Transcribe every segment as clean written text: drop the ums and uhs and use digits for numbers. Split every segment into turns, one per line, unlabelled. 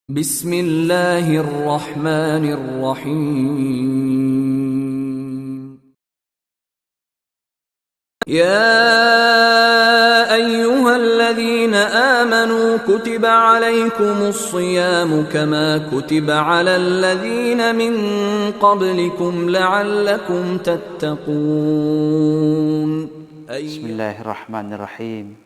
Bismillahirrahmanirrahim. Ya ayyuhalladzina amanu kutiba alaikumus shiyamu kama kutiba alal ladzina min qablikum la'allakum tattaqun.
Bismillahirrahmanirrahim.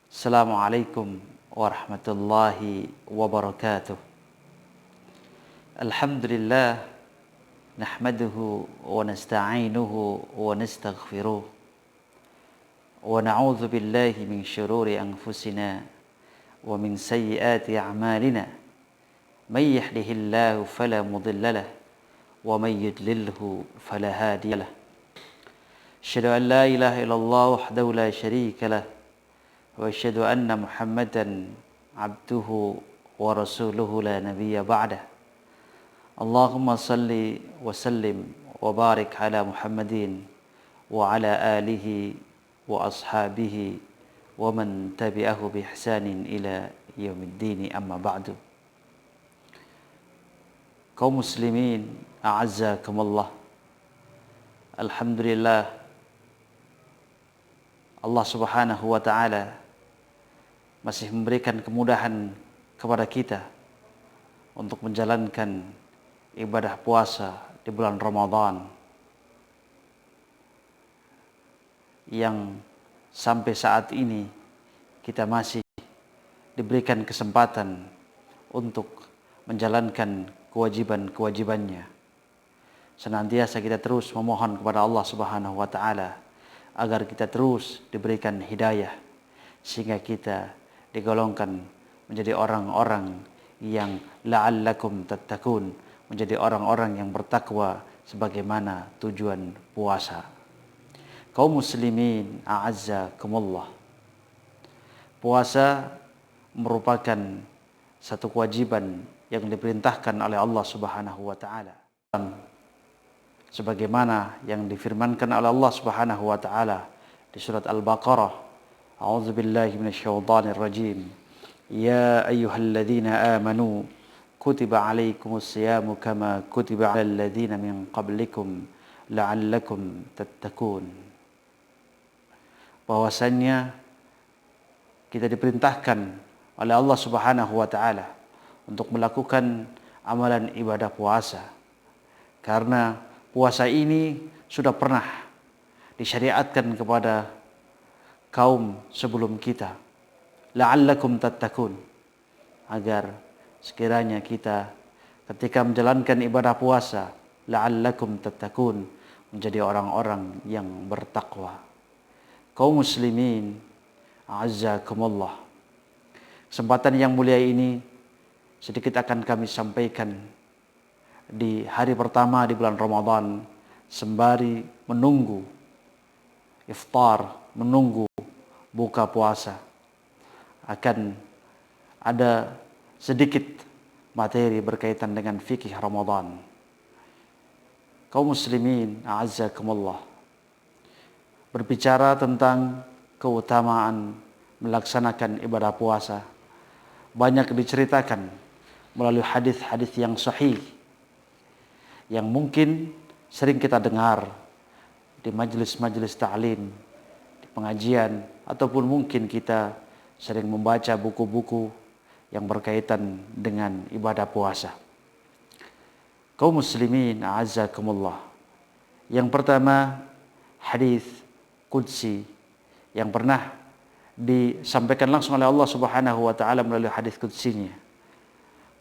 Assalamualaikum warahmatullahi wabarakatuh. Alhamdulillah nahmaduhu wa nasta'inuhu wa nastaghfiruh wa na'udzu billahi min syururi anfusina wa min sayyiati a'malina. May yahdihillahu fala mudilla lahu wa may yudlilhu fala hadiya lahu. Asyhadu an la ilaha illallah wahdahu la syarika lah wa asyhadu anna Muhammadan abduhu wa rasuluhu la nabiyya ba'dah. Allahumma salli wa sallim wa barik ala Muhammadin wa ala alihi wa ashabihi wa man tabi'ahu bi ihsanin ila yaumiddin, amma ba'du. Kaum muslimin, a'azzakumullah. Alhamdulillah, Allah Subhanahu wa ta'ala masih memberikan kemudahan kepada kita untuk menjalankan ibadah puasa di bulan Ramadan yang sampai saat ini kita masih diberikan kesempatan untuk menjalankan kewajiban-kewajibannya. Senantiasa kita terus memohon kepada Allah Subhanahu wa ta'ala agar kita terus diberikan hidayah sehingga kita digolongkan menjadi orang-orang yang la'allakum tattaqun, menjadi orang-orang yang bertakwa sebagaimana tujuan puasa. Kaum muslimin, a'azzakumullah. Puasa merupakan satu kewajiban yang diperintahkan oleh Allah Subhanahu wa ta'ala. Sebagaimana yang difirmankan oleh Allah Subhanahu wa ta'ala di surat Al-Baqarah, A'udzubillahi minasyaitonir rajim. Ya ayyuhalladzina amanu kutiba alaikumus syiyamu kama kutiba alal ladzina min qablikum la'allakum tattaqun. Bahwasannya kita diperintahkan oleh Allah Subhanahu wa ta'ala untuk melakukan amalan ibadah puasa, karena puasa ini sudah pernah disyariatkan kepada kaum sebelum kita, la'allakum tattaqun, agar sekiranya kita ketika menjalankan ibadah puasa, la'allakum tattaqun, menjadi orang-orang yang bertakwa. Kaum muslimin, a'azzakumullah. Kesempatan yang mulia ini sedikit akan kami sampaikan di hari pertama di bulan Ramadan, sembari menunggu iftar, menunggu buka puasa. Akan ada sedikit materi berkaitan dengan fikih Ramadan. Kaum muslimin, a'azzakumullah. Berbicara tentang keutamaan melaksanakan ibadah puasa, banyak diceritakan melalui hadis-hadis yang sahih yang mungkin sering kita dengar di majelis-majelis ta'lim, di pengajian, ataupun mungkin kita sering membaca buku-buku yang berkaitan dengan ibadah puasa. Kaum muslimin, a'azzakumullah. Yang pertama, hadis qudsi yang pernah disampaikan langsung oleh Allah Subhanahu wa ta'ala melalui hadis qudsinya.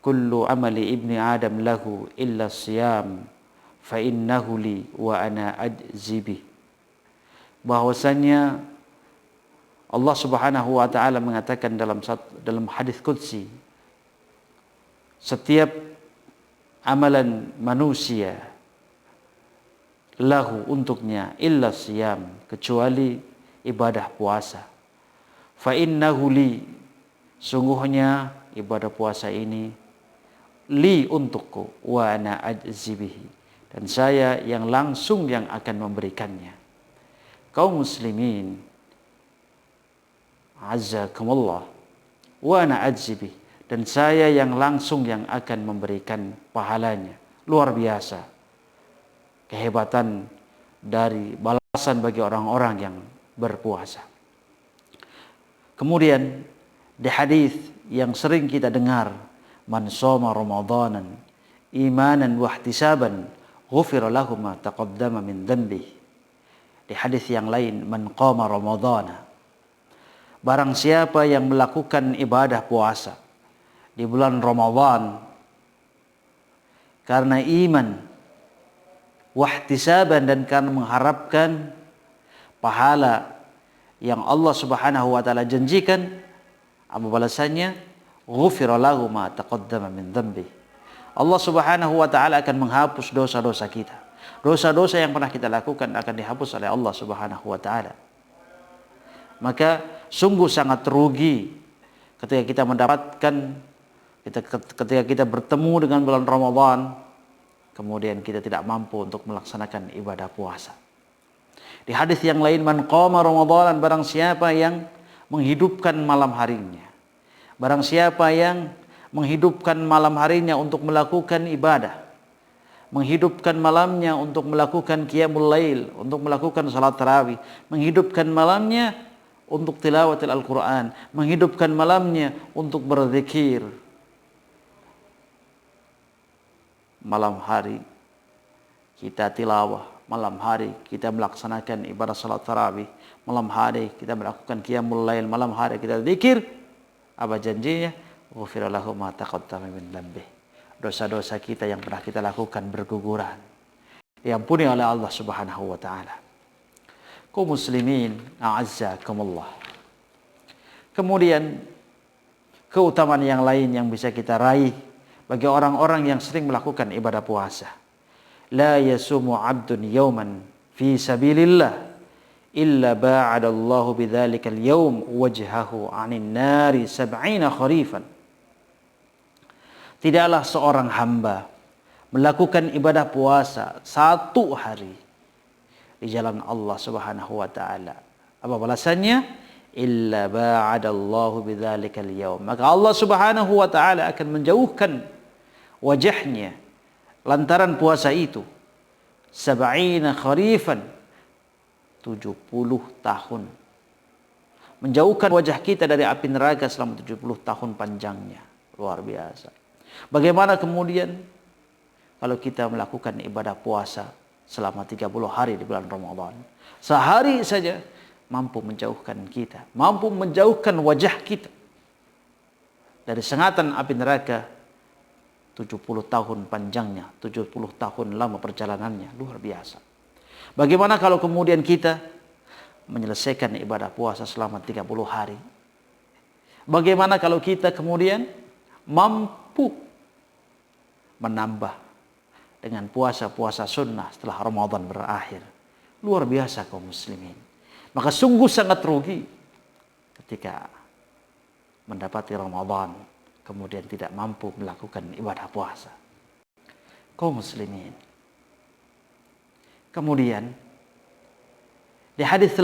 Kullu amali ibni Adam lahu illa siyam fa innahu li wa ana ajzibi. Bahwasanya Allah Subhanahu wa ta'ala mengatakan dalam hadis qudsi, setiap amalan manusia lahu, untuknya, illa siyam, kecuali ibadah puasa. Fa innahu li, sungguhnya ibadah puasa ini li, untukku, wa ana ajzibihi, dan saya yang langsung yang akan memberikannya. Kaum muslimin, azzakumullah, wa ana ajzibi, dan saya yang langsung yang akan memberikan pahalanya. Luar biasa kehebatan dari balasan bagi orang-orang yang berpuasa. Kemudian di hadis yang sering kita dengar, man shoma ramadanan imanan wa ihtisaban ghufira lahu ma taqaddama min dhanbi. Di hadis yang lain, man qama ramadhana, barang siapa yang melakukan ibadah puasa di bulan Ramadan karena iman, wahtisaban, dan karena mengharapkan pahala yang Allah Subhanahu wa taala janjikan, apa balasannya? Ghufira lahu ma taqaddama min dhanbi. Allah Subhanahu wa taala akan menghapus dosa-dosa kita. Dosa-dosa yang pernah kita lakukan akan dihapus oleh Allah Subhanahu wa taala. Maka sungguh sangat rugi ketika kita mendapatkan, ketika kita bertemu dengan bulan Ramadan, kemudian kita tidak mampu untuk melaksanakan ibadah puasa. Di hadis yang lain, man qama ramadanan, barang siapa yang menghidupkan malam harinya, barang siapa yang menghidupkan malam harinya untuk melakukan ibadah, menghidupkan malamnya untuk melakukan qiyamul lail, untuk melakukan salat tarawih, menghidupkan malamnya untuk tilawatil Al-Quran, menghidupkan malamnya untuk berzikir. Malam hari kita tilawah, malam hari kita melaksanakan ibadah salat tarawih, malam hari kita melakukan qiyamul lail, malam hari kita zikir. Apa janjinya? Ghufira lahu ma taqaddama min dhanbi. Dosa-dosa kita yang pernah kita lakukan berguguran, diampuni oleh Allah Subhanahu wa taala. Kaum muslimin, a'azzakumullah. Kemudian keutamaan yang lain yang bisa kita raih bagi orang-orang yang sering melakukan ibadah puasa. La yasumu 'abdun yawman fi sabilillah illa ba'adallahu bidzalikal yawm wajhahu 'anil nari 70 kharifan. Tidaklah seorang hamba melakukan ibadah puasa satu hari di jalan Allah Subhanahu wa taala. Apa balasannya? Illa ba'adallahu bidzalikal yawm. Maka Allah Subhanahu wa taala akan menjauhkan wajahnya lantaran puasa itu 70 kharifan, 70 tahun. Menjauhkan wajah kita dari api neraka selama 70 tahun panjangnya. Luar biasa. Bagaimana kemudian kalau kita melakukan ibadah puasa selama 30 hari di bulan Ramadan? Sehari saja mampu menjauhkan kita, mampu menjauhkan wajah kita dari sengatan api neraka 70 tahun panjangnya, 70 tahun lama perjalanannya, luar biasa. Bagaimana kalau kemudian kita menyelesaikan ibadah puasa selama 30 hari? Bagaimana kalau kita kemudian mampu menambah dengan puasa-puasa sunnah setelah Ramadan berakhir? Luar biasa kaum muslimin. Maka sungguh sangat rugi ketika mendapati Ramadan kemudian tidak mampu melakukan ibadah puasa. Kaum muslimin. Kemudian di hadis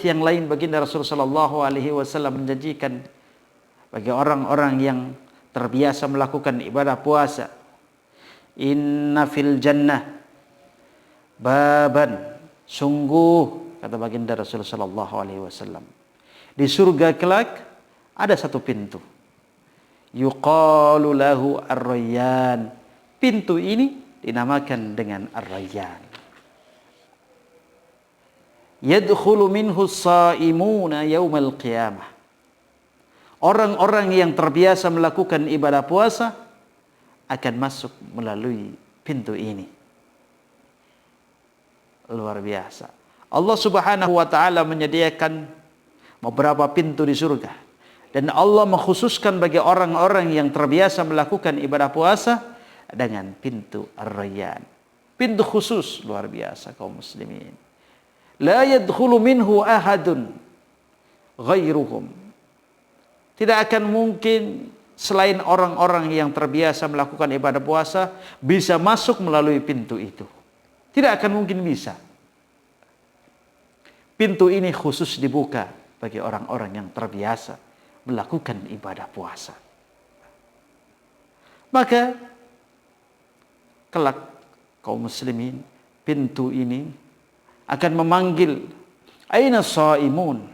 yang lain baginda Rasulullah sallallahu alaihi wasallam menjanjikan bagi orang-orang yang terbiasa melakukan ibadah puasa, inna fil jannah baban, sungguh kata baginda Rasulullah sallallahu alaihi wasallam, di surga kelak ada satu pintu, yuqalu lahu ar-rayyan. Pintu ini dinamakan dengan ar-rayyan. Yadkhulu minhu as-saimuna yaumal qiyamah. Orang-orang yang terbiasa melakukan ibadah puasa akan masuk melalui pintu ini. Luar biasa. Allah Subhanahu wa taala menyediakan beberapa pintu di surga. Dan Allah mengkhususkan bagi orang-orang yang terbiasa melakukan ibadah puasa dengan pintu Ar-Rayyan. Pintu khusus, luar biasa kaum muslimin. La yadkhulu minhu ahadun ghairuhum. Tidak akan mungkin selain orang-orang yang terbiasa melakukan ibadah puasa bisa masuk melalui pintu itu. Tidak akan mungkin bisa. Pintu ini khusus dibuka bagi orang-orang yang terbiasa melakukan ibadah puasa. Maka kelak kaum muslimin, pintu ini akan memanggil, aina shaimun?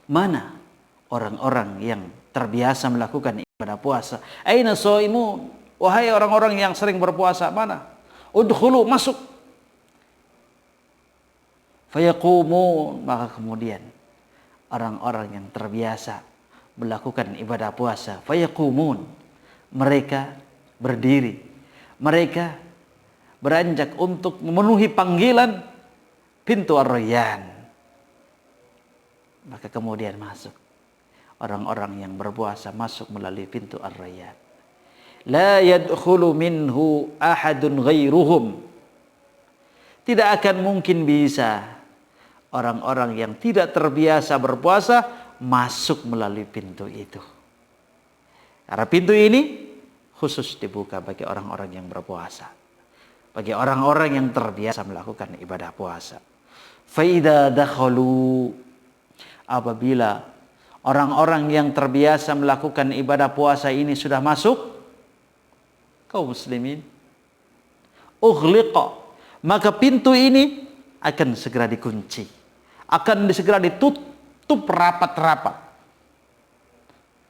Mana orang-orang yang terbiasa melakukan ibadah puasa? Aina shaimun? Wahai orang-orang yang sering berpuasa, mana? Udkhulu, masuk. Fayaqumun, maka kemudian orang-orang yang terbiasa melakukan ibadah puasa, fayaqumun, mereka berdiri, mereka beranjak untuk memenuhi panggilan pintu Ar-Rayyan. Maka kemudian masuk orang-orang yang berpuasa, masuk melalui pintu Ar-Rayyan. La yadkhulu minhu ahadun ghairuhum. Tidak akan mungkin bisa orang-orang yang tidak terbiasa berpuasa masuk melalui pintu itu. Karena pintu ini khusus dibuka bagi orang-orang yang berpuasa, bagi orang-orang yang terbiasa melakukan ibadah puasa. Faida dakhalu, apabila orang-orang yang terbiasa melakukan ibadah puasa ini sudah masuk, kaum muslimin, ughliqa, maka pintu ini akan segera dikunci, akan segera ditutup rapat-rapat.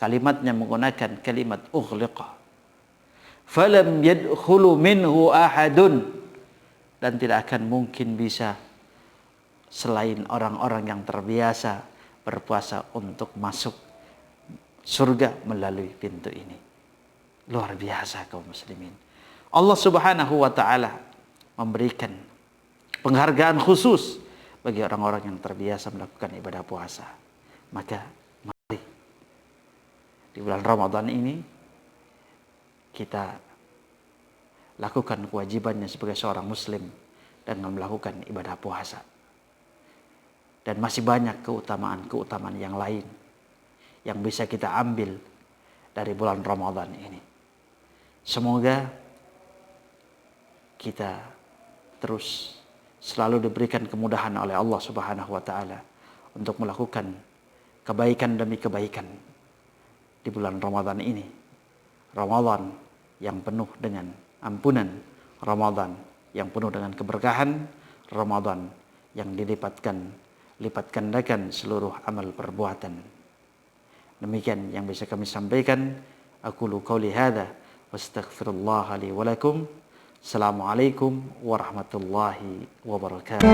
Kalimatnya menggunakan kalimat ughliqa. Falam yadkhulu minhu ahadun, dan tidak akan mungkin bisa selain orang-orang yang terbiasa berpuasa untuk masuk surga melalui pintu ini. Luar biasa kaum muslimin. Allah Subhanahu wa taala memberikan penghargaan khusus bagi orang-orang yang terbiasa melakukan ibadah puasa. Maka mari di bulan Ramadan ini kita lakukan kewajibannya sebagai seorang muslim dengan melakukan ibadah puasa. Dan masih banyak keutamaan-keutamaan yang lain yang bisa kita ambil dari bulan Ramadan ini. Semoga kita terus selalu diberikan kemudahan oleh Allah Subhanahu wa taala untuk melakukan kebaikan demi kebaikan di bulan Ramadan ini. Ramadan yang penuh dengan ampunan, Ramadan yang penuh dengan keberkahan, Ramadan yang lipat gandakan seluruh amal perbuatan. Demikian yang bisa kami sampaikan. Aqulu qauli hadza wastaghfirullah li wa lakum. Assalamualaikum warahmatullahi wabarakatuh.